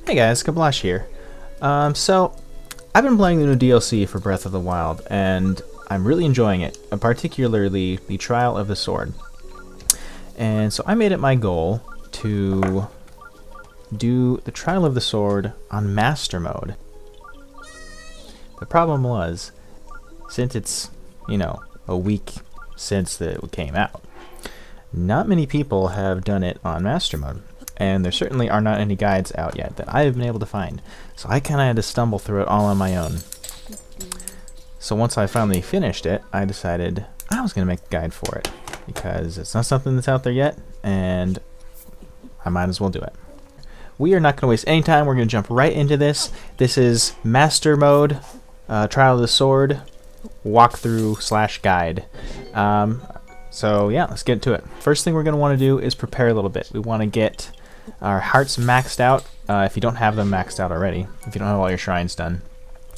Hey guys, Kablash here. So, I've been playing the new DLC for Breath of the Wild, and I'm really enjoying it, particularly the Trial of the Sword. And so I made it my goal to do the Trial of the Sword on Master Mode. The problem was, since it's, a week since it came out, not many people have done it on Master Mode. And there certainly are not any guides out yet that I have been able to find. So I kind of had to stumble through it all on my own. So once I finally finished it, I decided I was going to make a guide for it. Because it's not something that's out there yet, and I might as well do it. We are not going to waste any time. We're going to jump right into this. This is Master Mode, Trial of the Sword, walkthrough / guide. So yeah, let's get to it. First thing we're going to want to do is prepare a little bit. We want to get our hearts maxed out, if you don't have them maxed out already, if you don't have all your shrines done,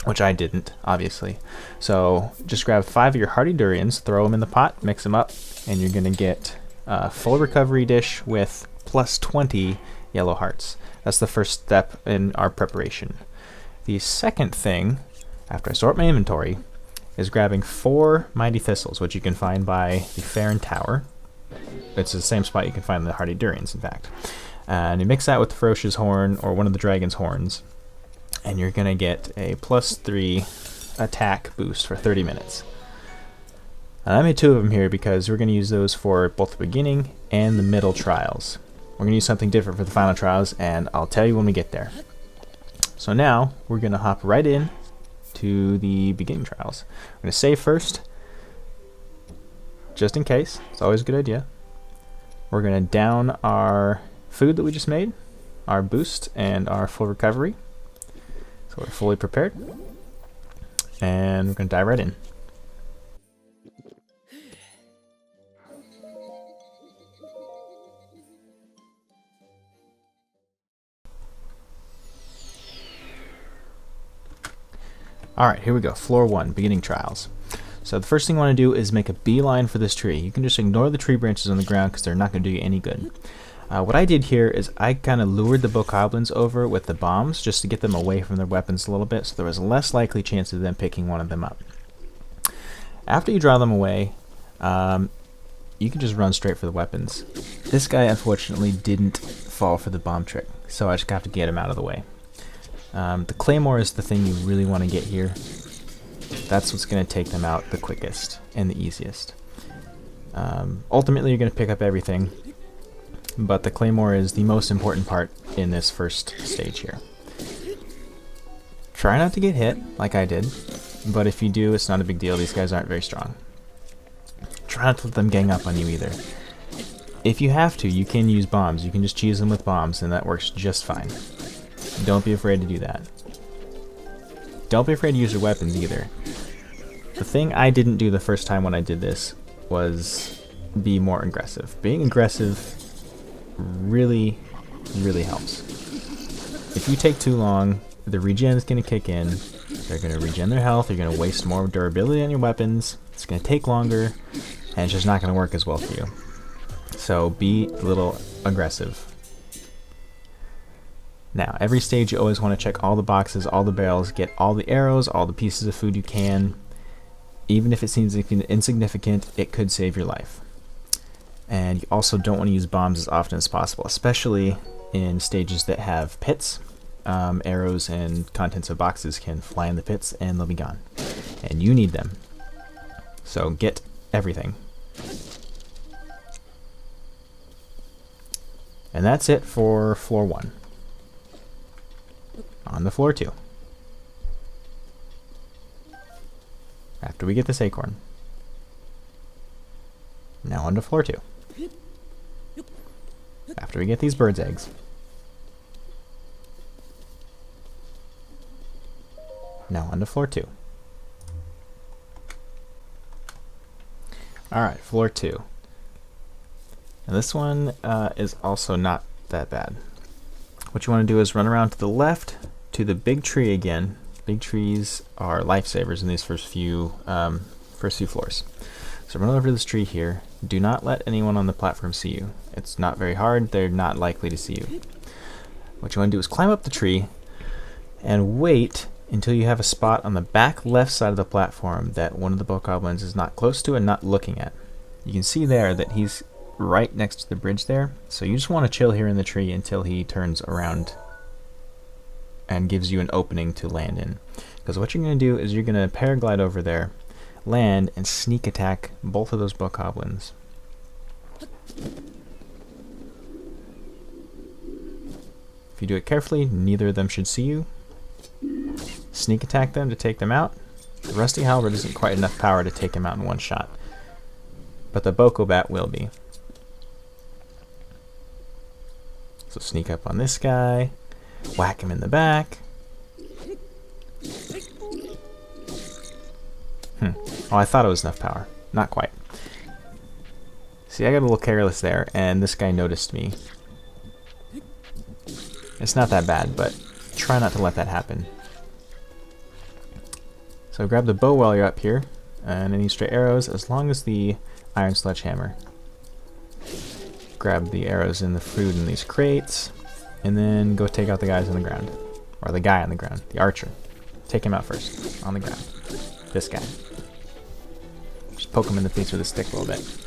which I didn't, obviously. So just grab 5 of your Hardy Durians, throw them in the pot, mix them up, and you're going to get a full recovery dish with plus 20 yellow hearts. That's the first step in our preparation. The second thing, after I sort my inventory, is grabbing 4 Mighty Thistles, which you can find by the Farron Tower. It's the same spot you can find the Hardy Durians, in fact. And you mix that with the Ferocious Horn, or one of the Dragon's Horns, and you're going to get a plus 3 attack boost for 30 minutes. And I made 2 of them here because we're going to use those for both the beginning and the middle trials. We're going to use something different for the final trials, and I'll tell you when we get there. So now, we're going to hop right in to the beginning trials. We're going to save first, just in case. It's always a good idea. We're going to down our food that we just made, our boost, and our full recovery. So we're fully prepared. And we're going to dive right in. Alright, here we go. Floor 1, beginning trials. So the first thing you want to do is make a beeline for this tree. You can just ignore the tree branches on the ground because they're not going to do you any good. What I did here is I kind of lured the bokoblins over with the bombs just to get them away from their weapons a little bit, so there was a less likely chance of them picking one of them up. After you draw them away, you can just run straight for the weapons. This guy unfortunately didn't fall for the bomb trick, so I just have to get him out of the way. The Claymore is the thing you really want to get here. That's what's going to take them out the quickest and the easiest. Ultimately, you're going to pick up everything, but the Claymore is the most important part in this first stage here. Try not to get hit, like I did, but if you do, it's not a big deal. These guys aren't very strong. Try not to let them gang up on you either. If you have to, you can use bombs. You can just cheese them with bombs, and that works just fine. Don't be afraid to do that. Don't be afraid to use your weapons either. The thing I didn't do the first time when I did this was be more aggressive. Being aggressive really helps. If you take too long, the regen is going to kick in. They're going to regen their health. You're going to waste more durability on your weapons. It's going to take longer, and it's just not going to work as well for you. So be a little aggressive. Now, every stage you always want to check all the boxes, all the barrels, get all the arrows, all the pieces of food you can. Even if it seems insignificant, it could save your life. And you also don't want to use bombs as often as possible, especially in stages that have pits. Arrows and contents of boxes can fly in the pits and they'll be gone. And you need them. So get everything. And that's it for floor 1. On the floor 2. After we get this acorn. Now on to floor 2. After we get these bird's eggs. Now on to floor 2. Alright, floor 2. And this one is also not that bad. What you want to do is run around to the left to the big tree again. Big trees are lifesavers in these first few floors. So run over to this tree here. Do not let anyone on the platform see you. It's not very hard. They're not likely to see you. what you want to do is climb up the tree and wait until you have a spot on the back left side of the platform that one of the bokoblins is not close to and not looking at. You can see there that he's right next to the bridge there, so you just want to chill here in the tree until he turns around and gives you an opening to land in. Because what you're going to do is you're going to paraglide over there, land, and sneak attack both of those bokoblins. If you do it carefully, neither of them should see you. Sneak attack them to take them out. The Rusty Halberd isn't quite enough power to take him out in one shot, but the Bokobat will be. So sneak up on this guy, whack him in the back. Oh, I thought it was enough power. Not quite. See, I got a little careless there, and this guy noticed me. It's not that bad, but try not to let that happen. So grab the bow while you're up here, and any stray arrows, as long as the iron sledgehammer. Grab the arrows in the food in these crates, and then go take out the guys on the ground. Or the guy on the ground, the archer. Take him out first, on the ground. This guy. Just poke him in the face with a stick a little bit.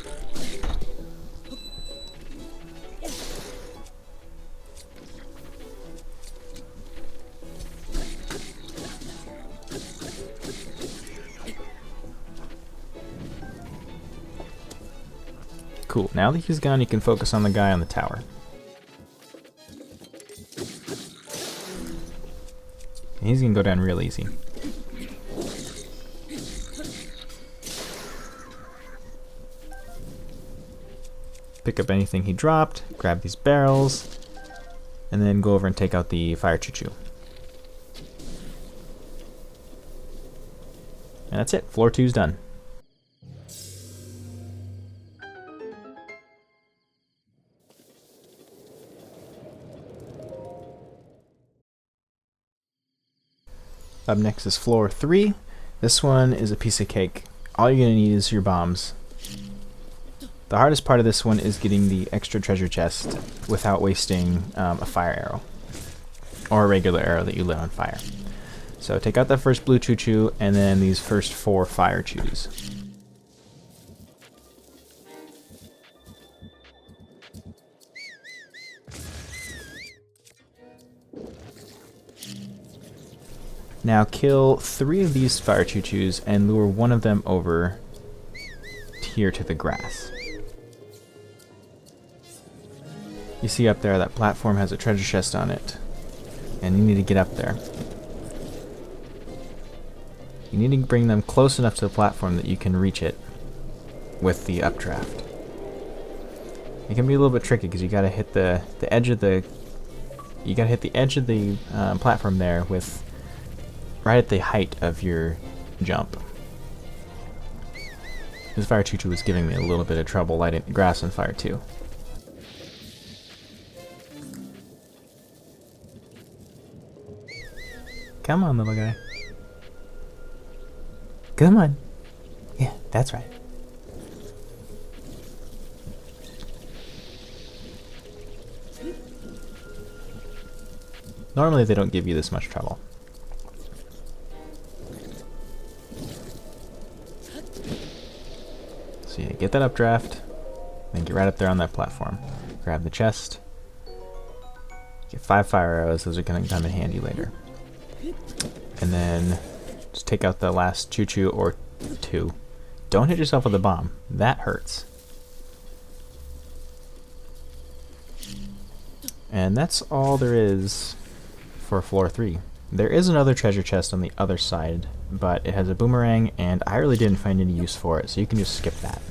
Cool, now that he's gone, you can focus on the guy on the tower. And he's gonna go down real easy. Pick up anything he dropped, grab these barrels, and then go over and take out the fire choo-choo. And that's it, floor 2's done. Up next is floor 3. This one is a piece of cake. All you're going to need is your bombs. The hardest part of this one is getting the extra treasure chest without wasting a fire arrow. Or a regular arrow that you lit on fire. So take out that first blue choo-choo and then these first 4 fire chews. Now kill 3 of these fire choo-choos and lure one of them over here to the grass. You see up there that platform has a treasure chest on it, and you need to get up there. You need to bring them close enough to the platform that you can reach it with the updraft. It can be a little bit tricky because you gotta hit the edge of the platform there with right at the height of your jump. This fire choo-choo was giving me a little bit of trouble lighting the grass on fire too. Come on, little guy. Come on. Yeah, that's right. Normally they don't give you this much trouble. So you get that updraft, then get right up there on that platform. Grab the chest. Get 5 fire arrows, those are going to come in handy later. And then just take out the last choo-choo or 2. Don't hit yourself with a bomb. That hurts. And that's all there is for floor 3. There is another treasure chest on the other side, but it has a boomerang and I really didn't find any use for it, so you can just skip that.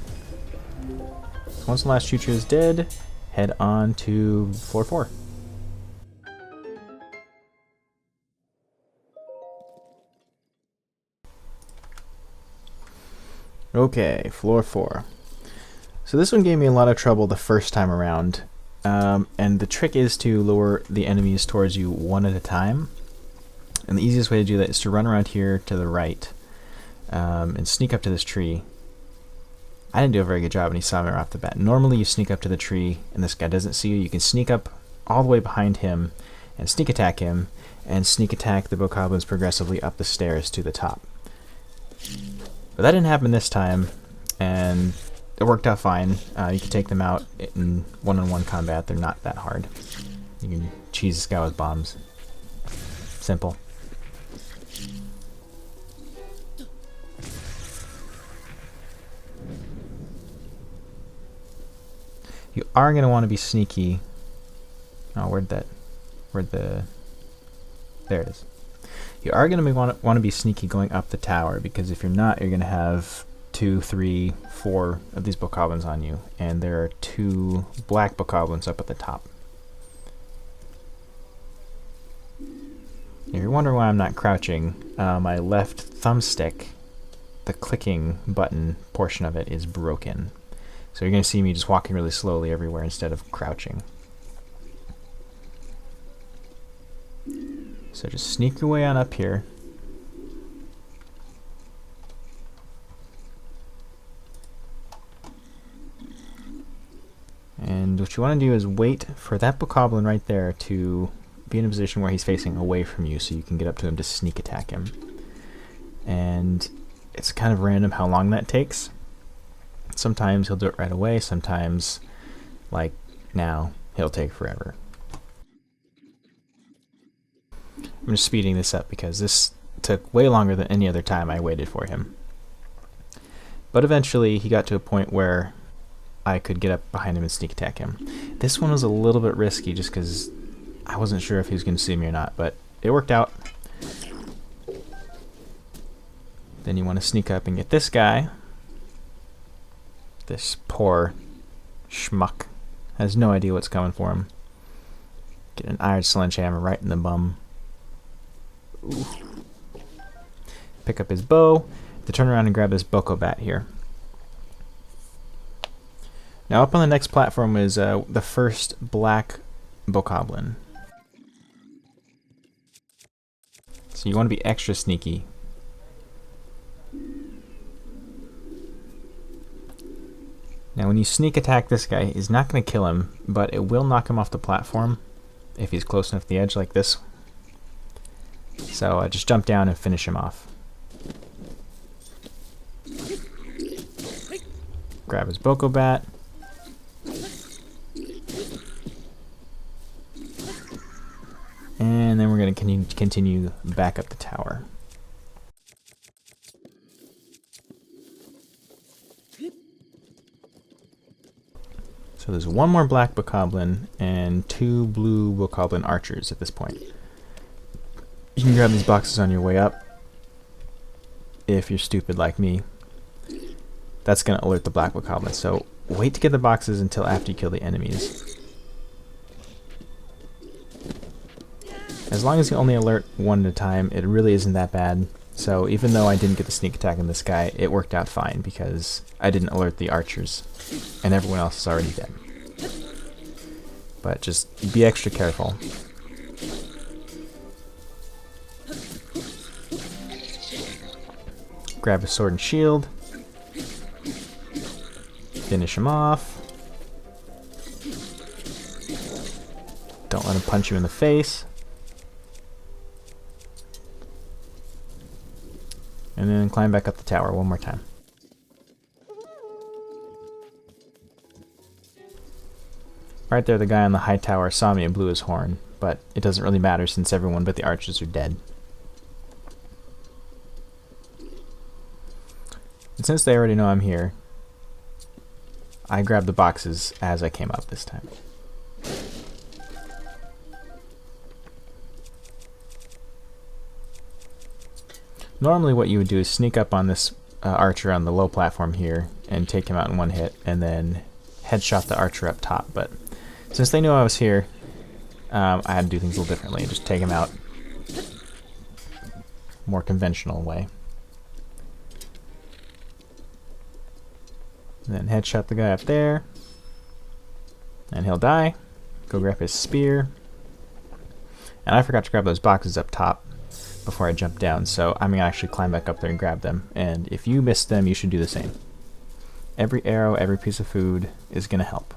So once the last choo-choo is dead, head on to floor 4. Okay, floor 4. So this one gave me a lot of trouble the first time around, and the trick is to lure the enemies towards you one at a time. And the easiest way to do that is to run around here to the right and sneak up to this tree. I didn't do a very good job and he saw me right off the bat. Normally you sneak up to the tree and this guy doesn't see you. You can sneak up all the way behind him and sneak attack him, and sneak attack the bokoblins progressively up the stairs to the top. But that didn't happen this time, and it worked out fine. You can take them out in one-on-one combat. They're not that hard. You can cheese this guy with bombs. Simple. You are going to want to be sneaky. Oh, there it is. You are going to want to be sneaky going up the tower, because if you're not, you're going to have 2, 3, 4 of these bokoblins on you, and there are 2 black bokoblins up at the top. If you're wondering why I'm not crouching, my left thumbstick, the clicking button portion of it, is broken. So you're going to see me just walking really slowly everywhere instead of crouching. So just sneak your way on up here. And what you want to do is wait for that bokoblin right there to be in a position where he's facing away from you, so you can get up to him to sneak attack him. And it's kind of random how long that takes. Sometimes he'll do it right away, sometimes, like now, he'll take forever. I'm just speeding this up because this took way longer than any other time I waited for him. But eventually he got to a point where I could get up behind him and sneak attack him. This one was a little bit risky just because I wasn't sure if he was going to see me or not, but it worked out. Then you want to sneak up and get this guy. This poor schmuck has no idea what's coming for him. Get an iron sledgehammer right in the bum. Ooh. Pick up his bow, to turn around and grab this Bokobat here. Now up on the next platform is the first black bokoblin. So you want to be extra sneaky. Now when you sneak attack this guy, he's not going to kill him, but it will knock him off the platform if he's close enough to the edge like this. So just jump down and finish him off. Grab his Bokobat. And then we're going to continue back up the tower. So there's one more black bokoblin and 2 blue bokoblin archers at this point. You can grab these boxes on your way up. If you're stupid like me, that's going to alert the black bokoblin. So wait to get the boxes until after you kill the enemies. As long as you only alert one at a time, it really isn't that bad. So even though I didn't get the sneak attack on this guy, it worked out fine because I didn't alert the archers and everyone else is already dead. But just be extra careful. Grab a sword and shield. Finish him off. Don't let him punch you in the face. And then climb back up the tower one more time. Right there, the guy on the high tower saw me and blew his horn, but it doesn't really matter since everyone but the archers are dead. And since they already know I'm here, I grabbed the boxes as I came up this time. Normally what you would do is sneak up on this archer on the low platform here and take him out in one hit and then headshot the archer up top, but since they knew I was here, I had to do things a little differently and just take him out more conventional way. And then headshot the guy up there, and he'll die. Go grab his spear. And I forgot to grab those boxes up top before I jump down, so I'm going to actually climb back up there and grab them. And if you miss them, you should do the same. Every arrow, every piece of food is going to help.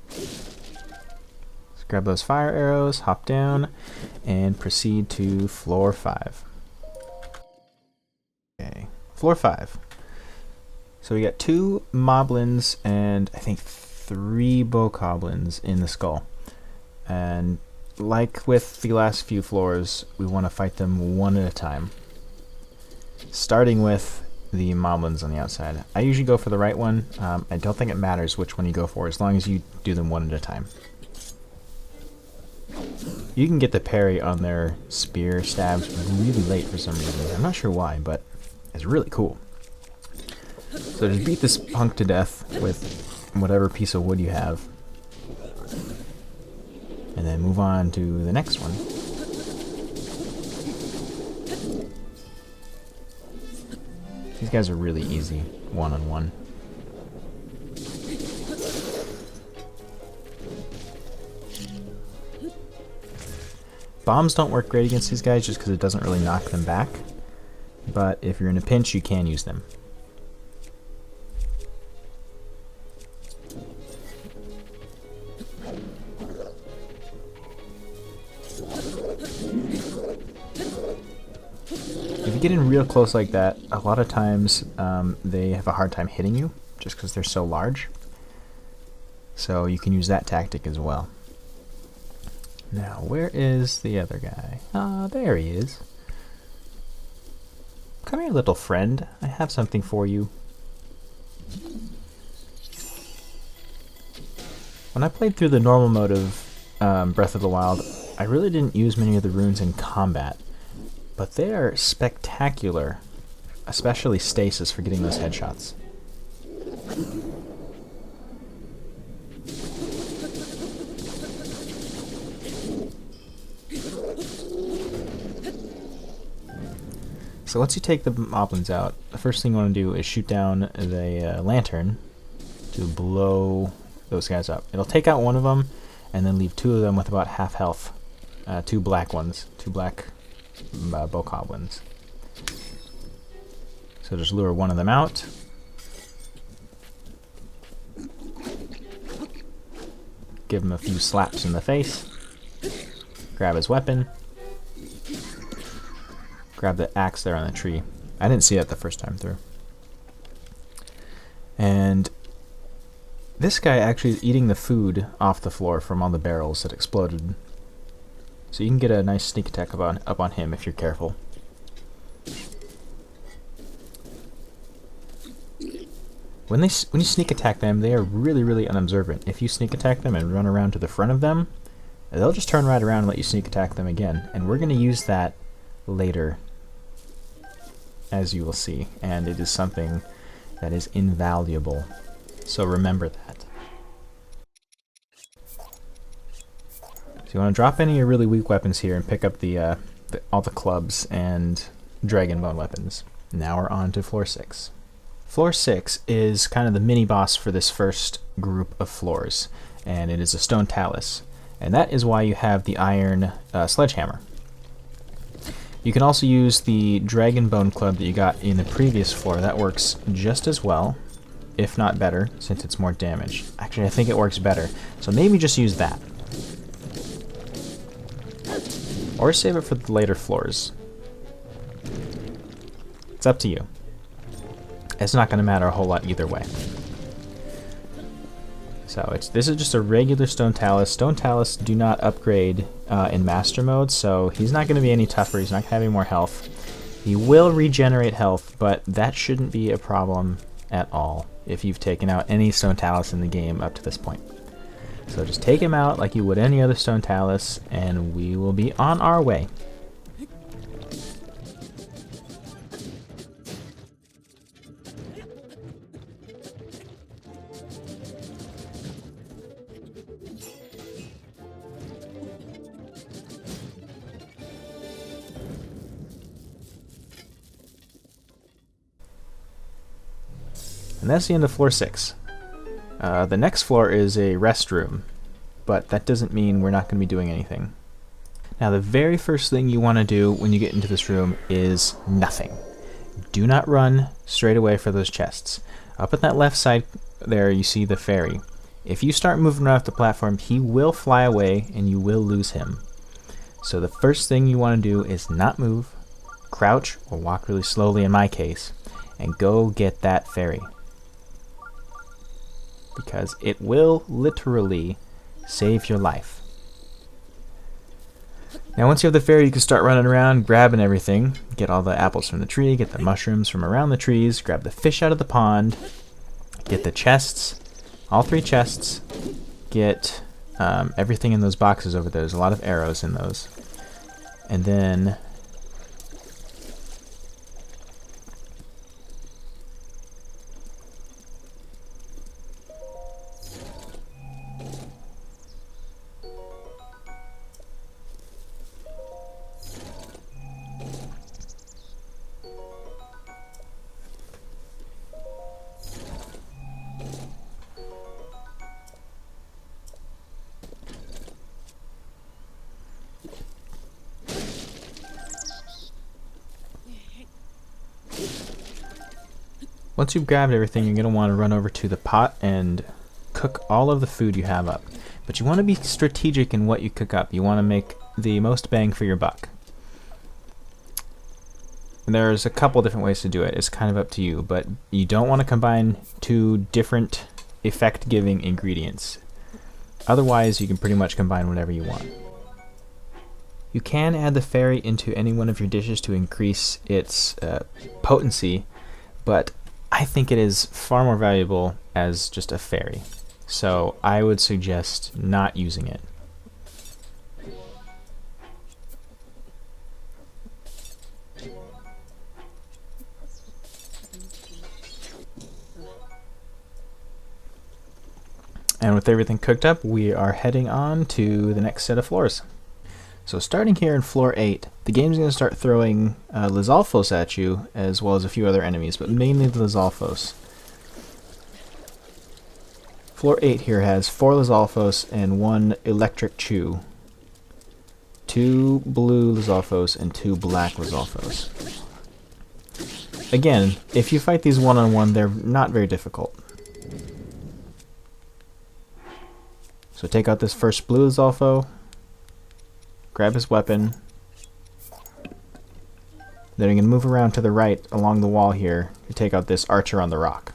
Let's grab those fire arrows, hop down, and proceed to floor 5. Okay, floor 5. So we got 2 moblins and I think 3 bokoblins in the skull. And like with the last few floors, we want to fight them one at a time. Starting with the moblins on the outside. I usually go for the right one. I don't think it matters which one you go for as long as you do them one at a time. You can get the parry on their spear stabs really late for some reason. I'm not sure why, but it's really cool. So just beat this punk to death with whatever piece of wood you have. And then move on to the next one. These guys are really easy, one-on-one. Bombs don't work great against these guys just because it doesn't really knock them back. But if you're in a pinch, you can use them. If you get in real close like that, a lot of times they have a hard time hitting you just because they're so large. So you can use that tactic as well. Now, where is the other guy? Ah, there he is. Come here, little friend. I have something for you. When I played through the normal mode of Breath of the Wild, I really didn't use many of the runes in combat. But they are spectacular, especially Stasis for getting those headshots. So once you take the moblins out, the first thing you want to do is shoot down the lantern to blow those guys up. It'll take out one of them and then leave 2 of them with about half health. 2 black ones, 2 black bokoblins. So just lure one of them out. Give him a few slaps in the face. Grab his weapon. Grab the axe there on the tree. I didn't see that the first time through. And this guy actually is eating the food off the floor from all the barrels that exploded. So you can get a nice sneak attack up on him if you're careful. When you sneak attack them, they are really, really unobservant. If you sneak attack them and run around to the front of them, they'll just turn right around and let you sneak attack them again. And we're going to use that later, as you will see. And it is something that is invaluable. So remember that. So you want to drop any of your really weak weapons here and pick up all the clubs and dragon bone weapons. Now we're on to floor 6. Floor 6 is kind of the mini-boss for this first group of floors, and it is a stone talus. And that is why you have the iron sledgehammer. You can also use the dragon bone club that you got in the previous floor. That works just as well, if not better, since it's more damage. Actually, I think it works better, so maybe just use that. Or save it for the later floors. It's up to you. It's not going to matter a whole lot either way. So this is just a regular stone talus. Stone talus do not upgrade in master mode, so he's not going to be any tougher. He's not going to have any more health. He will regenerate health, but that shouldn't be a problem at all if you've taken out any stone talus in the game up to this point. So just take him out like you would any other stone talus, and we will be on our way. And that's the end of floor 6. The next floor is a restroom, but that doesn't mean we're not going to be doing anything. Now the very first thing you want to do when you get into this room is nothing. Do not run straight away for those chests. Up at that left side there, you see the fairy. If you start moving off the platform, he will fly away and you will lose him. So the first thing you want to do is not move, crouch, or walk really slowly in my case, and go get that fairy. Because it will literally save your life. Now once you have the fairy, you can start running around, grabbing everything. Get all the apples from the tree, get the mushrooms from around the trees, grab the fish out of the pond, get the chests, all 3 chests, get everything in those boxes over there. There's a lot of arrows in those. And then once you've grabbed everything, you're going to want to run over to the pot and cook all of the food you have up. But you want to be strategic in what you cook up. You want to make the most bang for your buck. And there's a couple different ways to do it. It's kind of up to you, but you don't want to combine 2 different effect-giving ingredients. Otherwise, you can pretty much combine whatever you want. You can add the fairy into any one of your dishes to increase its potency, but I think it is far more valuable as just a fairy. So I would suggest not using it. And with everything cooked up, we are heading on to the next set of floors. So starting here in floor 8, the game's going to start throwing Lizalfos at you, as well as a few other enemies, but mainly the Lizalfos. Floor 8 here has 4 Lizalfos and 1 electric chew, 2 blue Lizalfos and 2 black Lizalfos. Again, if you fight these one-on-one, they're not very difficult. So take out this first blue Lizalfo, grab his weapon, then you can move around to the right along the wall here to take out this archer on the rock.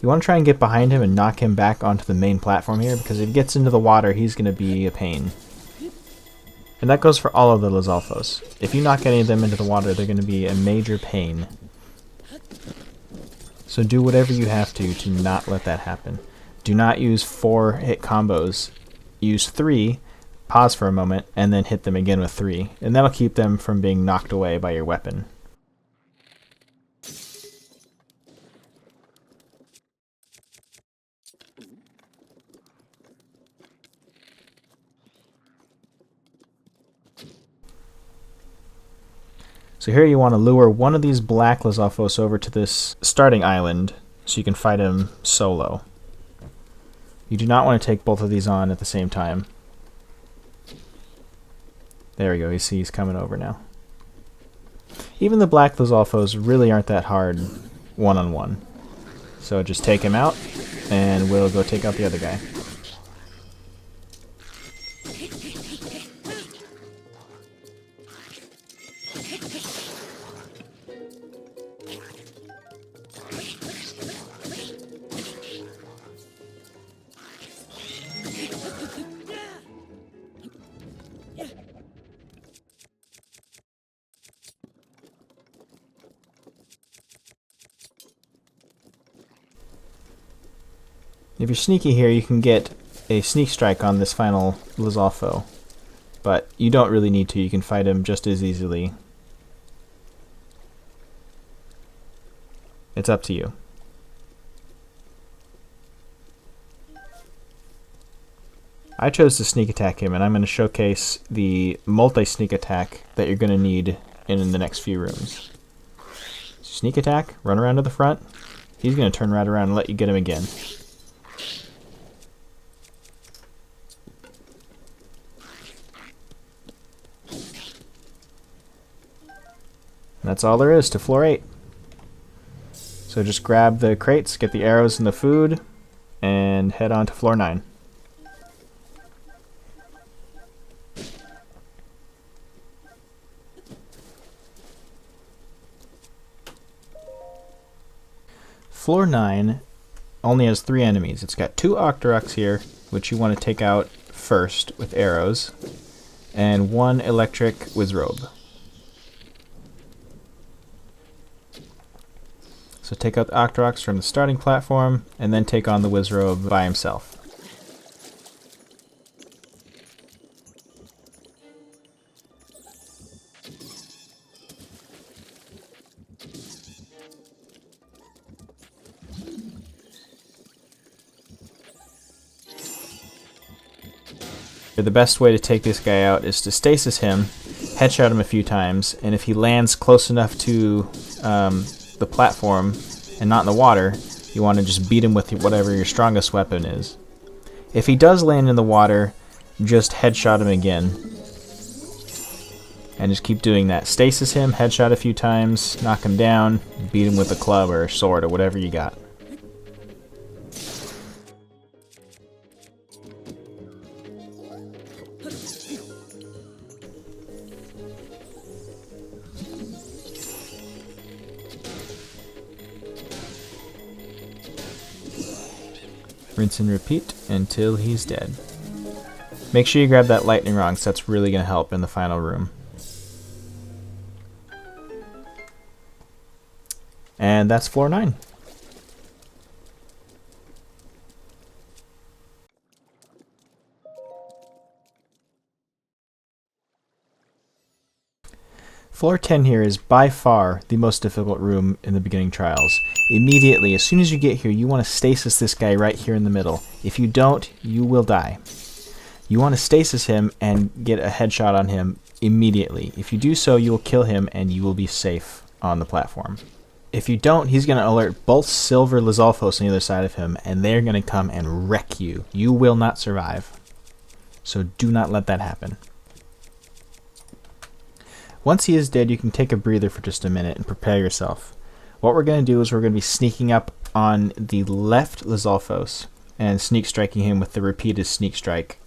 You want to try and get behind him and knock him back onto the main platform here, because if he gets into the water, he's going to be a pain. And that goes for all of the Lizalfos. If you knock any of them into the water, they're going to be a major pain. So do whatever you have to not let that happen. Do not use 4-hit combos. Use 3, pause for a moment, and then hit them again with 3. And that'll keep them from being knocked away by your weapon. So here you want to lure one of these black Lizalfos over to this starting island so you can fight him solo. You do not want to take both of these on at the same time. There we go, you see he's coming over now. Even the black Lizalfos really aren't that hard one-on-one. So just take him out, and we'll go take out the other guy. If you're sneaky here, you can get a sneak strike on this final Lizalfo, but you don't really need to. You can fight him just as easily. It's up to you. I chose to sneak attack him, and I'm going to showcase the multi-sneak attack that you're going to need in the next few rooms. Sneak attack, run around to the front. He's going to turn right around and let you get him again. That's all there is to floor 8. So just grab the crates, get the arrows and the food, and head on to floor 9. Floor 9 only has 3 enemies. It's got 2 Octoroks here, which you want to take out first with arrows, and 1 electric Wizrobe. So take out the Octoroks from the starting platform, and then take on the Wizrobe by himself. The best way to take this guy out is to stasis him, headshot him a few times, and if he lands close enough to the platform and not in the water, you want to just beat him with whatever your strongest weapon is. If he does land in the water, just headshot him again. And just keep doing that. Stasis him, headshot a few times, knock him down, beat him with a club or a sword or whatever you got. Rinse and repeat until he's dead. Make sure you grab that lightning rod, because that's really going to help in the final room. And that's floor 9. Floor 10 here is by far the most difficult room in the beginning trials. Immediately, as soon as you get here, you want to stasis this guy right here in the middle. If you don't, you will die. You want to stasis him and get a headshot on him immediately. If you do so, you will kill him and you will be safe on the platform. If you don't, he's going to alert both Silver Lizalfos on the other side of him, and they're going to come and wreck you. You will not survive. So do not let that happen. Once he is dead, you can take a breather for just a minute and prepare yourself. What we're going to do is we're going to be sneaking up on the left Lizalfos and sneak striking him with the repeated sneak strike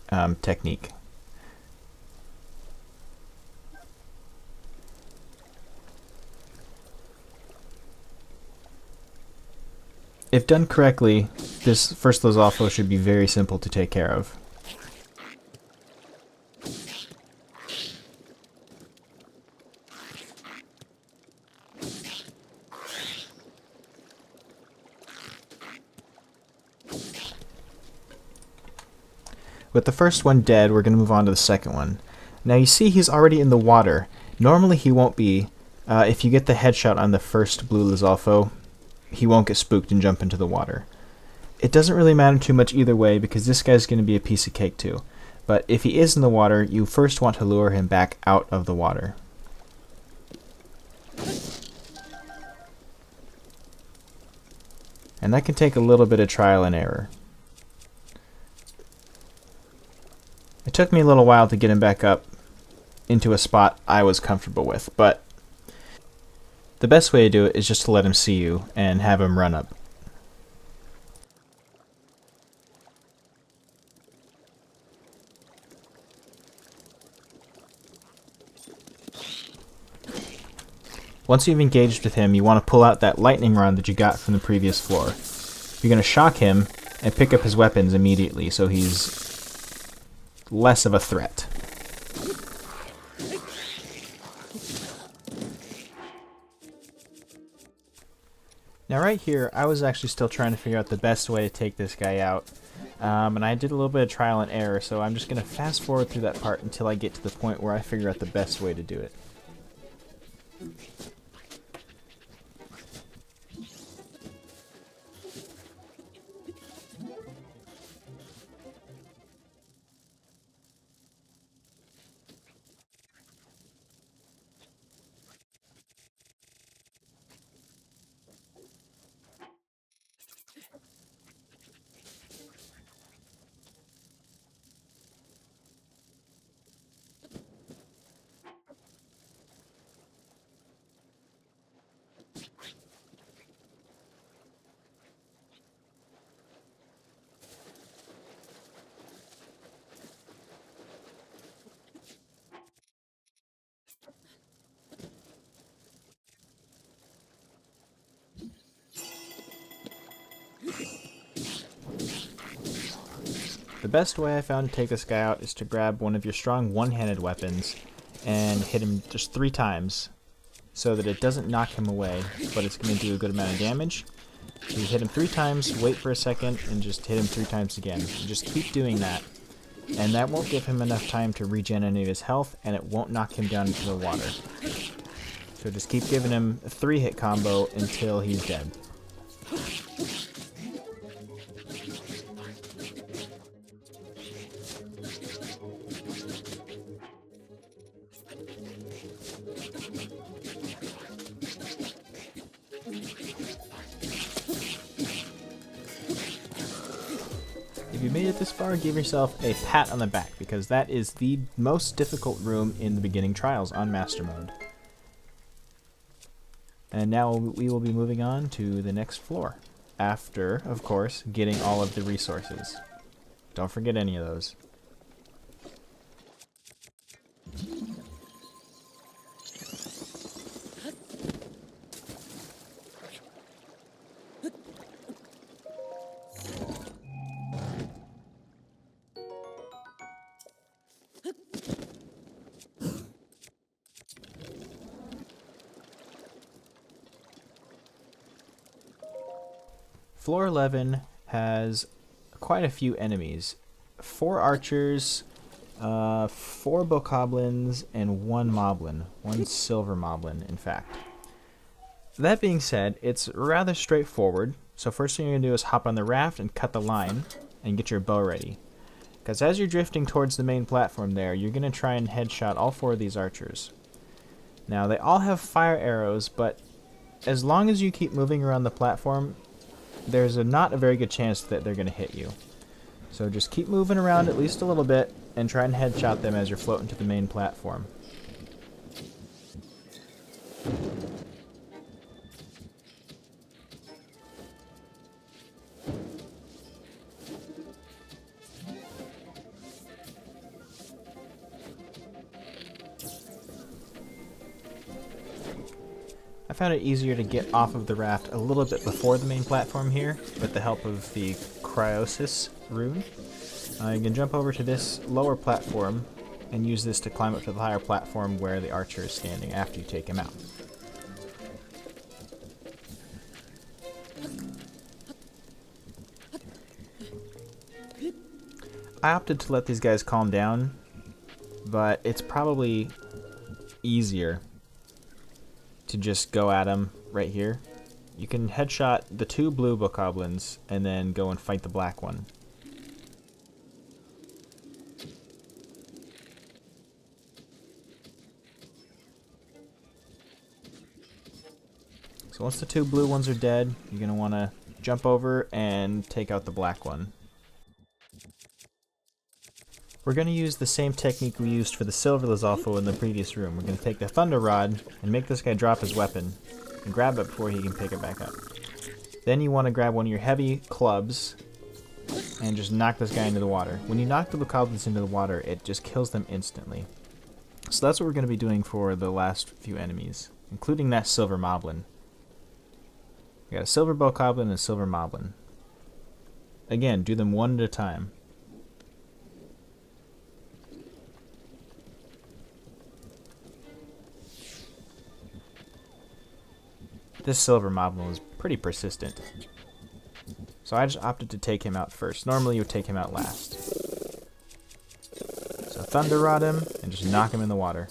technique. If done correctly, this first Lizalfos should be very simple to take care of. With the first one dead, we're going to move on to the second one. Now you see he's already in the water. Normally he won't be. If you get the headshot on the first blue Lizalfo, he won't get spooked and jump into the water. It doesn't really matter too much either way, because this guy's going to be a piece of cake too. But if he is in the water, you first want to lure him back out of the water. And that can take a little bit of trial and error. It took me a little while to get him back up into a spot I was comfortable with, but the best way to do it is just to let him see you and have him run up. Once you've engaged with him, you want to pull out that lightning rod that you got from the previous floor. You're going to shock him and pick up his weapons immediately so he's less of a threat. Now right here, I was actually still trying to figure out the best way to take this guy out. And I did a little bit of trial and error, so I'm just going to fast forward through that part until I get to the point where I figure out the best way to do it. The best way I found to take this guy out is to grab one of your strong one-handed weapons and hit him just 3 times so that it doesn't knock him away, but it's going to do a good amount of damage. So you hit him 3 times, wait for a second, and just hit him 3 times again. And just keep doing that, and that won't give him enough time to regen any of his health, and it won't knock him down into the water. So just keep giving him a 3-hit combo until he's dead. If you made it this far, give yourself a pat on the back, because that is the most difficult room in the beginning trials on Master Mode. And now we will be moving on to the next floor, after, of course, getting all of the resources. Don't forget any of those. Floor 11 has quite a few enemies. 4 archers, 4 bokoblins, and 1 moblin. 1 silver moblin, in fact. That being said, it's rather straightforward. So first thing you're going to do is hop on the raft and cut the line and get your bow ready. Because as you're drifting towards the main platform there, you're going to try and headshot all 4 of these archers. Now, they all have fire arrows, but as long as you keep moving around the platform, there's not a very good chance that they're going to hit you. So just keep moving around at least a little bit and try and headshot them as you're floating to the main platform. I found it easier to get off of the raft a little bit before the main platform here, with the help of the Cryosis rune. You can jump over to this lower platform and use this to climb up to the higher platform where the archer is standing after you take him out. I opted to let these guys calm down, but it's probably easier to just go at them right here. You can headshot the 2 blue bokoblins and then go and fight the black one. So once the 2 blue ones are dead, you're going to want to jump over and take out the black one. We're going to use the same technique we used for the silver Lizalfo in the previous room. We're going to take the Thunder Rod and make this guy drop his weapon and grab it before he can pick it back up. Then you want to grab one of your heavy clubs and just knock this guy into the water. When you knock the bokoblins into the water, it just kills them instantly. So that's what we're going to be doing for the last few enemies, including that silver moblin. We got a silver bokoblin and a silver moblin. Again, do them one at a time. This silver moblin was pretty persistent, so I just opted to take him out first. Normally you would take him out last. So Thunder Rod him and just knock him in the water.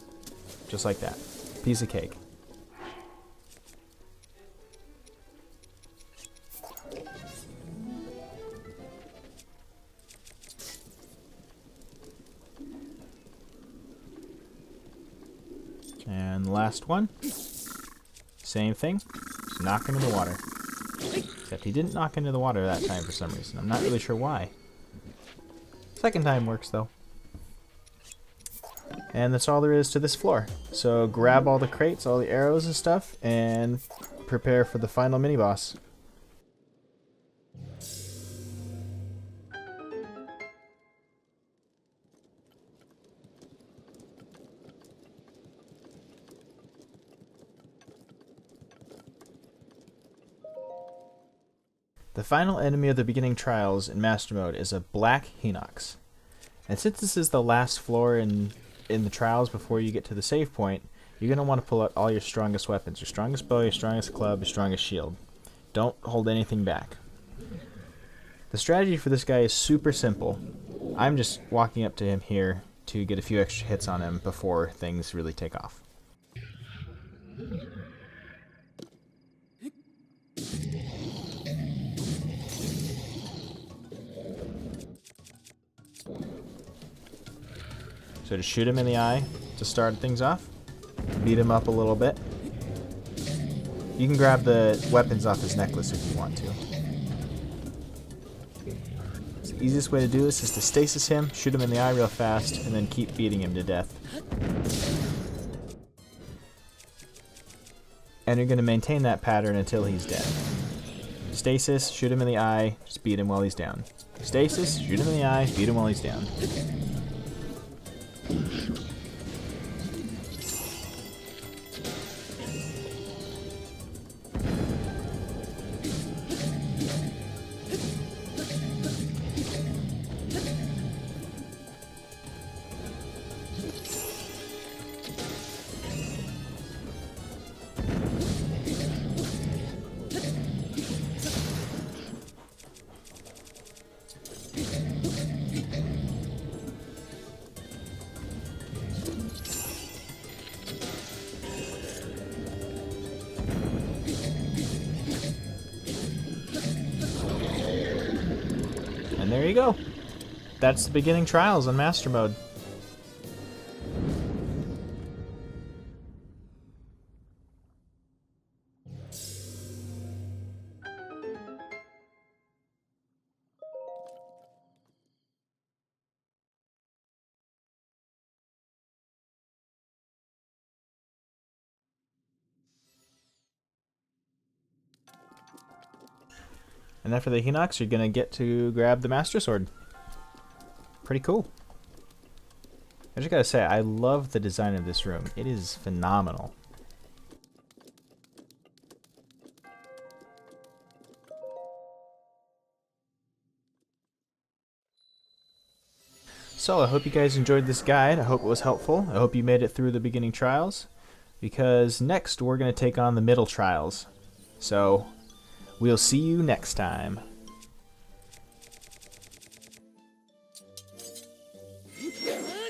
Just like that. Piece of cake. And the last one. Same thing. Just knock him in the water. Except he didn't knock into the water that time for some reason. I'm not really sure why. Second time works though. And that's all there is to this floor. So grab all the crates, all the arrows and stuff, and prepare for the final mini-boss. The final enemy of the beginning trials in Master Mode is a Black Hinox. And since this is the last floor in the trials before you get to the save point, you're going to want to pull out all your strongest weapons. Your strongest bow, your strongest club, your strongest shield. Don't hold anything back. The strategy for this guy is super simple. I'm just walking up to him here to get a few extra hits on him before things really take off. So just shoot him in the eye to start things off. Beat him up a little bit. You can grab the weapons off his necklace if you want to. So the easiest way to do this is to stasis him, shoot him in the eye real fast, and then keep beating him to death. And you're going to maintain that pattern until he's dead. Stasis, shoot him in the eye, just beat him while he's down. Stasis, shoot him in the eye, beat him while he's down. And there you go. That's the beginning trials on Master Mode. And after the Hinox, you're going to get to grab the Master Sword. Pretty cool. I just gotta say, I love the design of this room. It is phenomenal. So I hope you guys enjoyed this guide. I hope it was helpful. I hope you made it through the beginning trials, because next we're going to take on the middle trials. So we'll see you next time. Yeah.